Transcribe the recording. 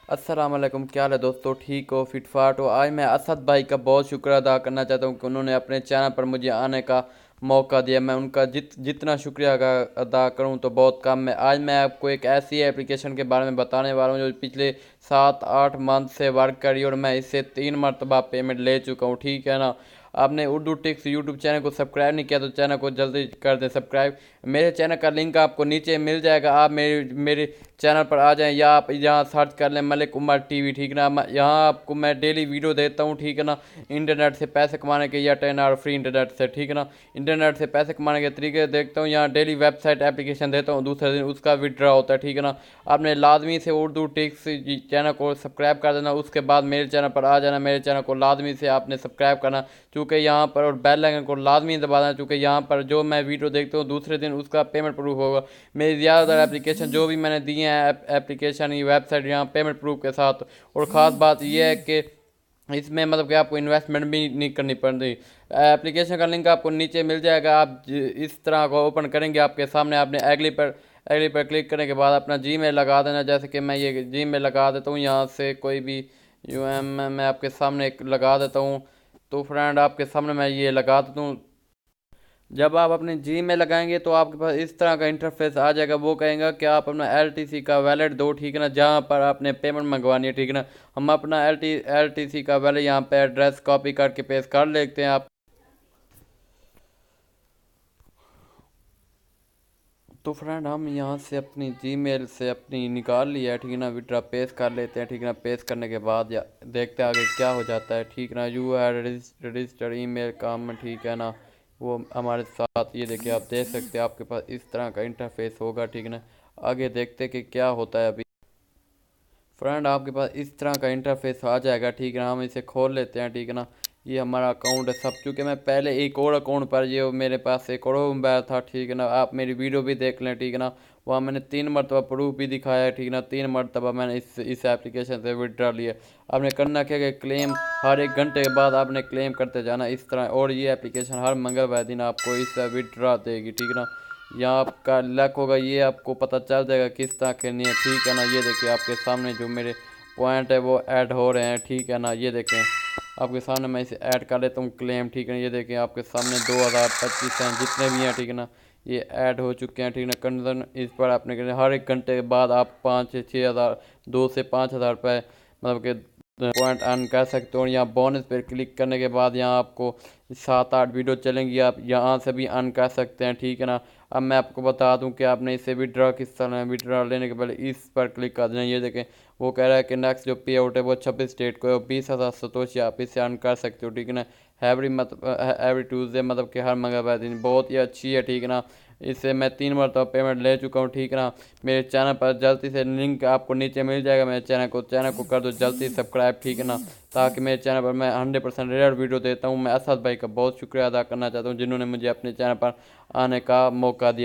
अस्सलाम वालेकुम, क्या हाल है दोस्तों? ठीक हो, फिट फाट हो? आज मैं असद भाई का बहुत शुक्र अदा करना चाहता हूँ कि उन्होंने अपने चैनल पर मुझे आने का मौका दिया। मैं उनका जितना शुक्रिया अदा करूँ तो बहुत कम है। आज मैं आपको एक ऐसी एप्लीकेशन के बारे में बताने वाला हूँ जो पिछले 7-8 मंथ से वर्क करी और मैं इससे 3 मरतबा पेमेंट ले चुका हूँ, ठीक है ना। आपने उर्दू टिक्स यूट्यूब चैनल को सब्सक्राइब नहीं किया तो चैनल को जल्दी कर दें सब्सक्राइब। मेरे चैनल का लिंक आपको नीचे मिल जाएगा। आप मेरे चैनल पर आ जाएं या आप यहाँ सर्च कर लें मलिक उमर टीवी, ठीक है ना। यहाँ आपको मैं डेली वीडियो देता हूँ, ठीक है ना। इंटरनेट से पैसे कमाने के या 10 आवर फ्री इंटरनेट से, ठीक है ना। इंटरनेट से पैसे कमाने के तरीके देखता हूँ। यहाँ डेली वेबसाइट एप्लीकेशन देता हूँ, दूसरे दिन उसका विड्रॉ होता है, ठीक है ना। आपने लाजमी से उर्दू टिक्स चैनल को सब्सक्राइब कर देना, उसके बाद मेरे चैनल पर आ जाना। मेरे चैनल को लाजमी से आपने सब्सक्राइब करना चूँकि यहाँ पर, और बेल आइकन को लाजमी दबा देना चूँकि यहाँ पर जो मैं वीडियो देखता हूँ दूसरे दिन उसका पेमेंट प्रूफ होगा। मेरी ज़्यादातर एप्लीकेशन जो भी मैंने दिए हैं एप्लीकेशन ये वेबसाइट यहाँ पेमेंट प्रूफ के साथ। और ख़ास बात यह है कि इसमें मतलब कि आपको इन्वेस्टमेंट भी नहीं करनी पड़ती। एप्लीकेशन का लिंक आपको नीचे मिल जाएगा। आप इस तरह को ओपन करेंगे, आपके सामने आपने एग्री पर क्लिक करने के बाद अपना जीमेल लगा देना। जैसे कि मैं ये जीमेल लगा देता हूँ, यहाँ से कोई भी यूएम मैं आपके सामने लगा देता हूँ। तो फ्रेंड आपके सामने मैं ये लगा देता हूँ। जब आप अपने जी में लगाएंगे तो आपके पास इस तरह का इंटरफेस आ जाएगा। वो कहेगा कि आप अपना एलटीसी का वैलेट दो, ठीक है ना, जहाँ पर आपने पेमेंट मंगवानी है, ठीक है ना। हम अपना एलटीसी का वैलेट यहाँ पे एड्रेस कॉपी करके पेस्ट कर लेते हैं आप। तो फ्रेंड हम यहाँ से अपनी जीमेल से अपनी निकाल लिया है, ठीक है ना। विड्रा पेस्ट कर लेते हैं, ठीक है ना। पेस्ट करने के बाद या देखते हैं आगे क्या हो जाता है, ठीक है ना। यू है रजिस्टर्ड ईमेल काम, ठीक है ना। वो हमारे साथ ये देखिए, आप देख सकते हैं आपके पास इस तरह का इंटरफेस होगा, ठीक है ना। आगे देखते हैं कि क्या होता है अभी। फ्रेंड आपके पास इस तरह का इंटरफेस आ जाएगा, ठीक है ना। हम इसे खोल लेते हैं, ठीक है ना। ये हमारा अकाउंट है सब, चूँकि मैं पहले एक और अकाउंट पर, ये मेरे पास एक और मोबाइल था, ठीक है ना। आप मेरी वीडियो भी देख लें, ठीक है ना। वहाँ मैंने 3 मरतबा प्रूफ भी दिखाया है, ठीक है ना। 3 मरतबा मैंने इस एप्लीकेशन से विड्रा लिया। आपने करना क्या कि क्लेम हर 1 घंटे के बाद आपने क्लेम करते जाना इस तरह। और ये एप्लीकेशन हर मंगलवार दिन आपको इस विड्रा देगी, ठीक है ना। यहाँ आपका लक होगा, ये आपको पता चल जाएगा किस तरह खेलनी है, ठीक है ना। ये देखिए आपके सामने जो मेरे पॉइंट है वो ऐड हो रहे हैं, ठीक है ना। ये देखें आपके सामने, मैं इसे ऐड कर लेता हूँ क्लेम, ठीक है। ये देखें आपके सामने 2025 हैं जितने भी हैं, ठीक है ना। ये ऐड हो चुके हैं, ठीक है ना। कंडीशन इस पर आपने हर 1 घंटे के बाद आप 5 से 6 हज़ार, 2 से 5 हज़ार रुपये मतलब कि पॉइंट अर्न कर सकते हो। और यहाँ बोनस पर क्लिक करने के बाद यहाँ आपको 7-8 वीडियो चलेंगी, आप यहाँ से भी अर्न कर सकते हैं, ठीक है ना। अब मैं आपको बता दूं कि आपने इसे विड्रॉ किस तरह है। विड्रॉ लेने के पहले इस पर क्लिक कर देना। ये देखें वो कह रहा है कि नेक्स्ट जो पे आउट है वो 26 डेट को है, 20,000 सतोशी आप इससे अर्न कर सकते हो, ठीक है ना। एवरी ट्यूसडे मतलब कि हर मंगलवार दिन, बहुत ही अच्छी है, ठीक है ना। इससे मैं 3 मरतबा पेमेंट ले चुका हूँ, ठीक है ना। मेरे चैनल पर जल्दी से लिंक आपको नीचे मिल जाएगा। मेरे चैनल को कर दो जल्दी सब्सक्राइब, ठीक है ना। ताकि मेरे चैनल पर मैं 100% रेयर वीडियो देता हूँ। मैं असद भाई का बहुत शुक्रिया अदा करना चाहता हूँ जिन्होंने मुझे अपने चैनल पर आने का मौका दिया।